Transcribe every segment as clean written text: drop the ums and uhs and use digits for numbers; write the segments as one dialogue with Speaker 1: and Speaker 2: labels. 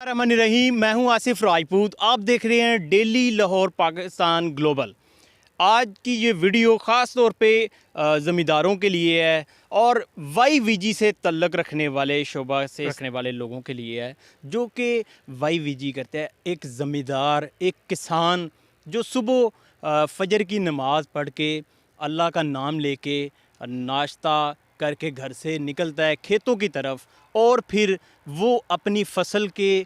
Speaker 1: रहीम, मैं हूं आसिफ राजपूत। आप देख रहे हैं डेली लाहौर पाकिस्तान ग्लोबल। आज की ये वीडियो ख़ास तौर पे ज़मींदारों के लिए है और YVG से तल्लक़ रखने वाले शोबा से रखने वाले लोगों के लिए है, जो कि YVG करते हैं। एक ज़मींदार, एक किसान जो सुबह फजर की नमाज़ पढ़ के अल्लाह का नाम लेके नाश्ता करके घर से निकलता है खेतों की तरफ, और फिर वो अपनी फसल के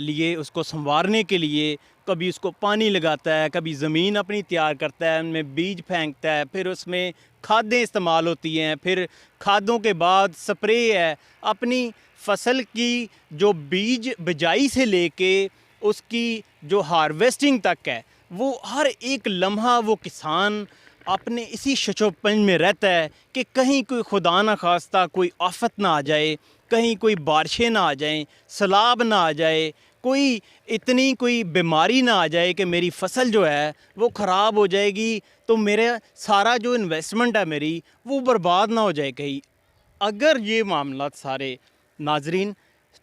Speaker 1: लिए उसको संवारने के लिए कभी उसको पानी लगाता है, कभी ज़मीन अपनी तैयार करता है, उनमें बीज फेंकता है, फिर उसमें खादें इस्तेमाल होती हैं, फिर खादों के बाद स्प्रे है। अपनी फसल की जो बीज बिजाई से लेके उसकी जो हार्वेस्टिंग तक है, वो हर एक लम्हा वो किसान अपने इसी शचोपन में रहता है कि कहीं कोई खुदा न खास्ता कोई आफत ना आ जाए, कहीं कोई बारिशें ना आ जाएं, सैलाब ना आ जाए, कोई इतनी कोई बीमारी ना आ जाए कि मेरी फसल जो है वो ख़राब हो जाएगी, तो मेरा सारा जो इन्वेस्टमेंट है मेरी वो बर्बाद ना हो जाए कहीं। अगर ये मामला सारे नाजरीन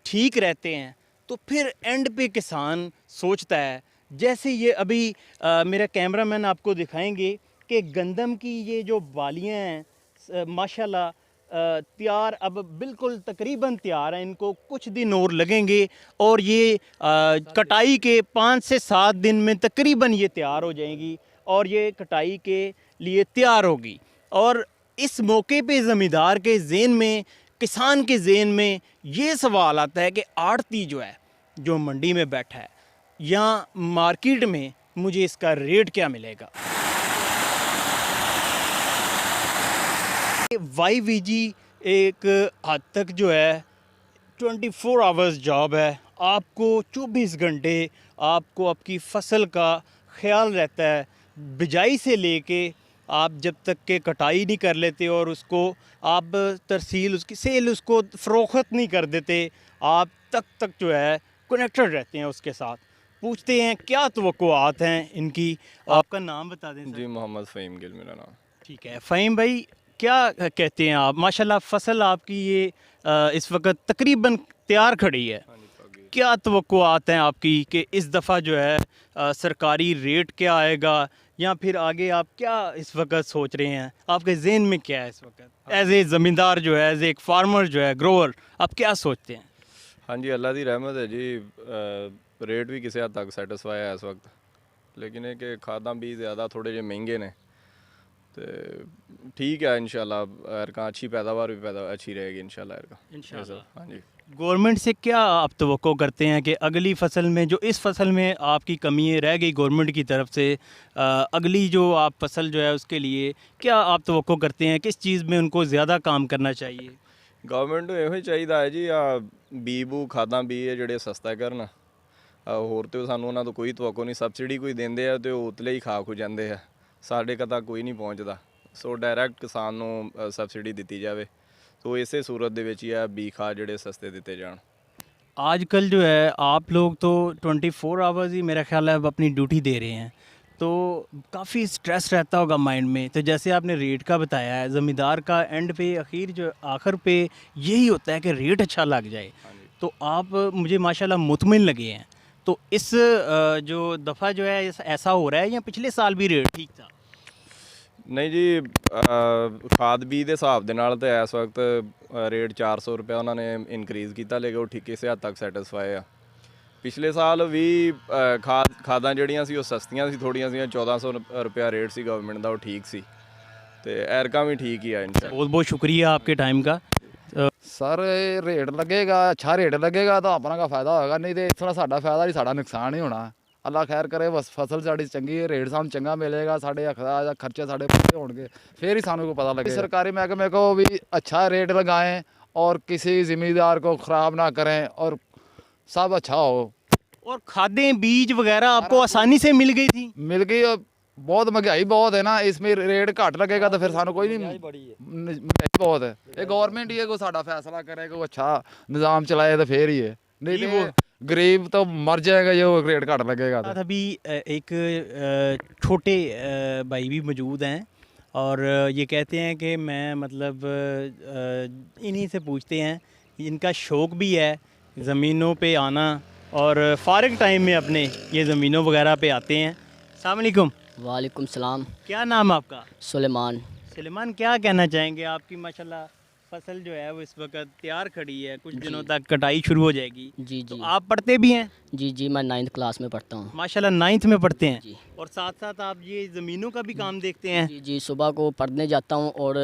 Speaker 1: ठीक रहते हैं तो फिर एंड पे किसान सोचता है, जैसे ये अभी मेरा कैमरामैन आपको दिखाएंगे कि गंदम की ये जो बालियाँ हैं माशाल्लाह तैयार, अब बिल्कुल तकरीबन तैयार हैं। इनको कुछ दिन और लगेंगे और ये कटाई के 5 से 7 दिन में तकरीबन ये तैयार हो जाएंगी और ये कटाई के लिए तैयार होगी। और इस मौके पे ज़मींदार के ज़हन में, किसान के ज़हन में ये सवाल आता है कि आड़ती जो है, जो मंडी में बैठा है या मार्केट में, मुझे इसका रेट क्या मिलेगा। YVG एक हद तक जो है 24 आवर्स जॉब है। आपको 24 घंटे आपको आपकी फसल का ख्याल रहता है, बिजाई से लेके आप जब तक के कटाई नहीं कर लेते और उसको आप तरसील उसकी सेल उसको फ़रोख्त नहीं कर देते, आप तक जो है कनेक्टेड रहते हैं उसके साथ। पूछते हैं क्या तवक्कुआत हैं इनकी। आपका नाम बता दें सर।
Speaker 2: जी, मोहम्मद फ़हीम गिल मेरा नाम।
Speaker 1: ठीक है फ़हीम भाई, क्या कहते हैं आप? माशाल्लाह फसल आपकी ये इस वक्त तकरीबन तैयार खड़ी है।
Speaker 2: हाँ जी, पक गई।
Speaker 1: क्या तवक्कुआत हैं आपकी कि इस दफ़ा जो है सरकारी रेट क्या आएगा, या फिर आगे आप क्या इस वक्त सोच रहे हैं? आपके ज़हन में क्या है इस वक्त एज़ ए ज़मींदार जो है, एज़ एक फार्मर जो है, ग्रोअर, आप क्या सोचते हैं?
Speaker 2: हाँ जी, अल्लाह दी रहमत है जी। रेट भी किसी हद तक सैटिस्फाई है इस वक्त, लेकिन है कि खादा भी ज़्यादा थोड़े जे महंगे ने, तो ठीक है इंशाल्लाह। एरका अच्छी पैदावार भी पैदा अच्छी रहेगी इंशाल्लाह एरका
Speaker 1: इंशाल्लाह।
Speaker 2: हाँ जी।
Speaker 1: गवर्नमेंट से क्या आप तवक्को करते हैं कि अगली फसल में, जो इस फसल में आपकी कमी रह गई गवर्नमेंट की तरफ से, अगली जो आप फसल जो है उसके लिए क्या आप तवक्को करते हैं? किस चीज़ में उनको ज़्यादा काम करना चाहिए?
Speaker 2: गवर्नमेंट ਨੂੰ ਇਹੋ ਹੀ ਚਾਹੀਦਾ ਹੈ ਜੀ, ਆ ਬੀ ਬੂ ਖਾਦਾਂ ਬੀ ਹੈ ਜਿਹੜੇ ਸਸਤਾ ਕਰਨ। ਹੋਰ ਤੇ ਸਾਨੂੰ ਉਹਨਾਂ ਤੋਂ ਕੋਈ ਤਵੱਕੋ ਨਹੀਂ। ਸਬਸਿਡੀ ਕੋਈ ਦਿੰਦੇ ਆ ਤੇ ਉਹ ਉਤਲੇ ਹੀ ਖਾ ਖੁ ਜਾਂਦੇ ਆ, ਸਾਡੇ ਤੱਕ ਕੋਈ ਨਹੀਂ ਪਹੁੰਚਦਾ। ਸੋ ਡਾਇਰੈਕਟ ਕਿਸਾਨ ਨੂੰ ਸਬਸਿਡੀ ਦਿੱਤੀ ਜਾਵੇ, तो इसे सूरत ਦੇ ਵਿੱਚ ਹੀ ਆ ਬੀ ਖਾਦ ਜਿਹੜੇ सस्ते ਦਿੱਤੇ ਜਾਣ।
Speaker 1: आजकल जो है आप लोग तो 24 आवर्स ही मेरा ख्याल है अब अपनी ड्यूटी दे रहे हैं, तो काफ़ी स्ट्रेस रहता होगा माइंड में। तो जैसे आपने रेट का बताया है, ज़मींदार का एंड पे आखिर जो आखिर पे यही होता है कि रेट अच्छा लग जाए।
Speaker 2: हाँ जी।
Speaker 1: तो आप मुझे माशाल्लाह मुतमिन लगे हैं। तो इस जो दफ़ा जो है ऐसा हो रहा है या पिछले साल भी रेट ठीक था?
Speaker 2: ਨਹੀਂ ਜੀ, ਖਾਦ ਬੀਜ ਦੇ ਹਿਸਾਬ ਦੇ ਨਾਲ ਤਾਂ ਇਸ ਵਕਤ ਰੇਟ 400 ਰੁਪਏ ਉਹਨਾਂ ਨੇ ਇਨਕਰੀਜ਼ ਕੀਤਾ, ਲੇਕਿਨ ਉਹ ਠੀਕ ਕਿਸੇ ਹੱਦ ਤੱਕ ਸੈਟਿਸਫਾਈ ਆ। ਪਿਛਲੇ ਸਾਲ ਵੀ ਖਾਦਾਂ ਜਿਹੜੀਆਂ ਸੀ ਉਹ ਸਸਤੀਆਂ ਸੀ ਥੋੜ੍ਹੀਆਂ ਸੀਆਂ, 1400 ਰੁਪਇਆ ਰੇਟ ਸੀ ਗਵਰਨਮੈਂਟ ਦਾ, ਉਹ ਠੀਕ ਸੀ। ਤੇ ਐਰਕਾਂ ਵੀ ਠੀਕ ਹੀ ਆ इंशाल्लाह।
Speaker 1: बहुत बहुत शुक्रिया आपके टाइम का।
Speaker 3: सर रेट लगेगा, अच्छा रेट लगेगा तो अपना का फायदा होगा, नहीं तो इस तरह साडा फायदा नहीं, साडा नुकसान ही होना। अल्लाह खैर करे, बस फसल साड़ी चंगी, रेट सानू चंगा मिलेगा, साडे खर्चे साडे पूरे होंगे, फिर ही सानू को पता लगेगा। सरकारी महकमे को भी अच्छा रेट लगाएं और किसी ज़िम्मेदार को ख़राब ना करें और सब अच्छा हो।
Speaker 1: और खादें बीज वगैरह आपको आसानी से मिल गई थी?
Speaker 3: मिल गई। और बहुत महंगाई बहुत है ना, इसमें रेट घट लगेगा तो फिर सानू कोई नहीं। महंगाई बहुत है, ये गवर्नमेंट ही है, कोई साडा फैसला करे, कोई अच्छा निज़ाम चलाए तो फिर ही है, नहीं तो गरीब तो मर जाएगा जो रेट घट लगेगा तो।
Speaker 1: अभी एक छोटे भाई भी मौजूद हैं और ये कहते हैं कि मैं मतलब इन्हीं से पूछते हैं, इनका शौक़ भी है ज़मीनों पे आना और फ़ारिग टाइम में अपने ये ज़मीनों वगैरह पे आते हैं। अस्सलाम वालेकुम।
Speaker 4: वालेकुम सलाम।
Speaker 1: क्या नाम आपका?
Speaker 4: सुलेमान।
Speaker 1: सलेमान, क्या कहना चाहेंगे? आपकी माशाल्लाह फसल जो है वो इस वक्त तैयार खड़ी है, कुछ दिनों तक कटाई शुरू हो जाएगी।
Speaker 4: जी
Speaker 1: तो
Speaker 4: जी
Speaker 1: आप पढ़ते भी हैं?
Speaker 4: जी मैं 9th क्लास में पढ़ता हूँ।
Speaker 1: माशाल्लाह 9th में पढ़ते हैं
Speaker 4: जी
Speaker 1: और साथ साथ आप ये ज़मीनों का भी काम देखते हैं।
Speaker 4: जी सुबह को पढ़ने जाता हूँ और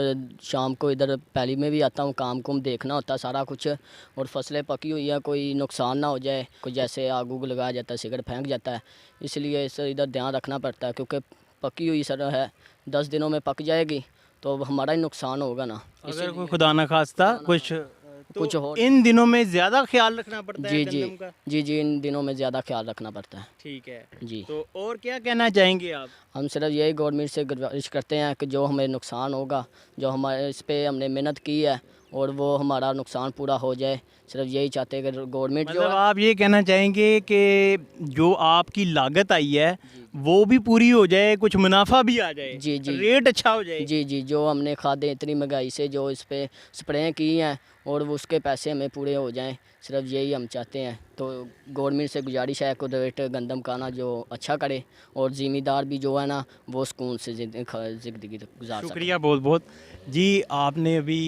Speaker 4: शाम को इधर पैली में भी आता हूँ, काम कुम देखना होता है सारा कुछ। और फसलें पकी हुई है, कोई नुकसान ना हो जाए, कोई जैसे आग उग लगाया जाता है, सिगरेट फेंक जाता है, इसलिए इसे इधर ध्यान रखना पड़ता है क्योंकि पकी हुई सर है, 10 दिनों में पक जाएगी तो हमारा ही नुकसान होगा ना।
Speaker 1: अगर कोई खुदा न खास्ता कुछ तो
Speaker 4: कुछ हो
Speaker 1: इन दिनों में ज़्यादा ख्याल रखना पड़ता है
Speaker 4: जी
Speaker 1: गंदम का।
Speaker 4: जी इन दिनों में ज़्यादा ख्याल रखना पड़ता है।
Speaker 1: ठीक है।
Speaker 4: जी
Speaker 1: तो और क्या कहना चाहेंगे आप?
Speaker 4: हम सिर्फ यही गवर्नमेंट से गुजारिश करते हैं कि जो हमें नुकसान होगा, जो हमारे इस पे हमने मेहनत की है और वो हमारा नुकसान पूरा हो जाए, सिर्फ यही चाहते हैं कि गवर्नमेंट जो
Speaker 1: मतलब
Speaker 4: है
Speaker 1: आप ये कहना चाहेंगे कि जो आपकी लागत आई है वो भी पूरी हो जाए, कुछ मुनाफा भी आ जाए,
Speaker 4: जी जी
Speaker 1: रेट अच्छा हो जाए।
Speaker 4: जी जो हमने खादें इतनी महंगाई से जो इस पे स्प्रे की हैं और वो उसके पैसे हमें पूरे हो जाएं, सिर्फ यही हम चाहते हैं। तो गवर्नमेंट से गुजारिश है कि रेट गंदम का ना जो अच्छा करे और ज़िम्मेदार भी जो है ना वो सुकून से ज़िंदगी गुजार सके।
Speaker 1: शुक्रिया बहुत बहुत जी। आपने अभी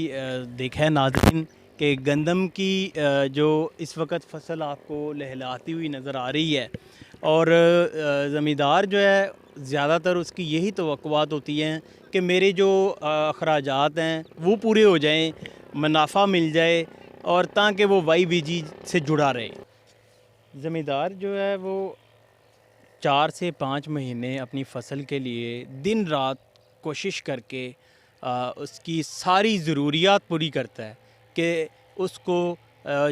Speaker 1: देखा है नाज़रीन कि गंदम की जो इस वक्त फसल आपको लहलाती हुई नज़र आ रही है और ज़मींदार जो है ज़्यादातर उसकी यही तवक्कुआत होती हैं कि मेरे जो अखराजात हैं वो पूरे हो जाएं, मुनाफा मिल जाए और ताकि वो YBG से जुड़ा रहे। ज़मींदार जो है वो 4 से 5 महीने अपनी फसल के लिए दिन रात कोशिश करके उसकी सारी ज़रूरियात पूरी करता है कि उसको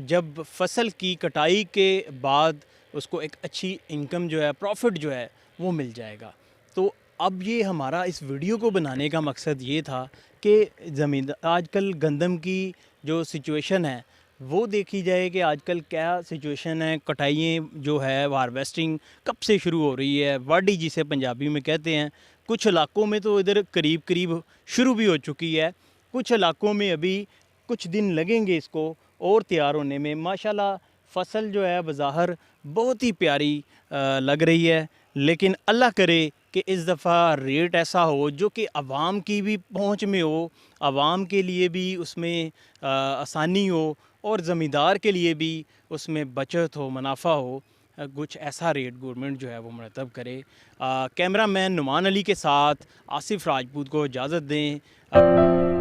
Speaker 1: जब फसल की कटाई के बाद उसको एक अच्छी इनकम जो है, प्रॉफिट जो है वो मिल जाएगा। तो अब ये हमारा इस वीडियो को बनाने का मकसद ये था कि ज़मींदार आजकल गंदम की जो सिचुएशन है वो देखी जाए कि आजकल क्या सिचुएशन है। कटाइयाँ जो है वो हार्वेस्टिंग कब से शुरू हो रही है, वाढी जिसे पंजाबी में कहते हैं। कुछ इलाकों में तो इधर करीब करीब शुरू भी हो चुकी है, कुछ इलाकों में अभी कुछ दिन लगेंगे इसको और तैयार होने में। माशाल्लाह फसल जो है बज़ाहिर बहुत ही प्यारी लग रही है, लेकिन अल्लाह करे कि इस दफ़ा रेट ऐसा हो जो कि आवाम की भी पहुंच में हो, आवाम के लिए भी उसमें आसानी हो और ज़मींदार के लिए भी उसमें बचत हो, मुनाफा हो। कुछ ऐसा रेट गवर्नमेंट जो है वो मुरतब करे। कैमरा मैन नुमान अली के साथ आसिफ राजपूत को इजाज़त दें।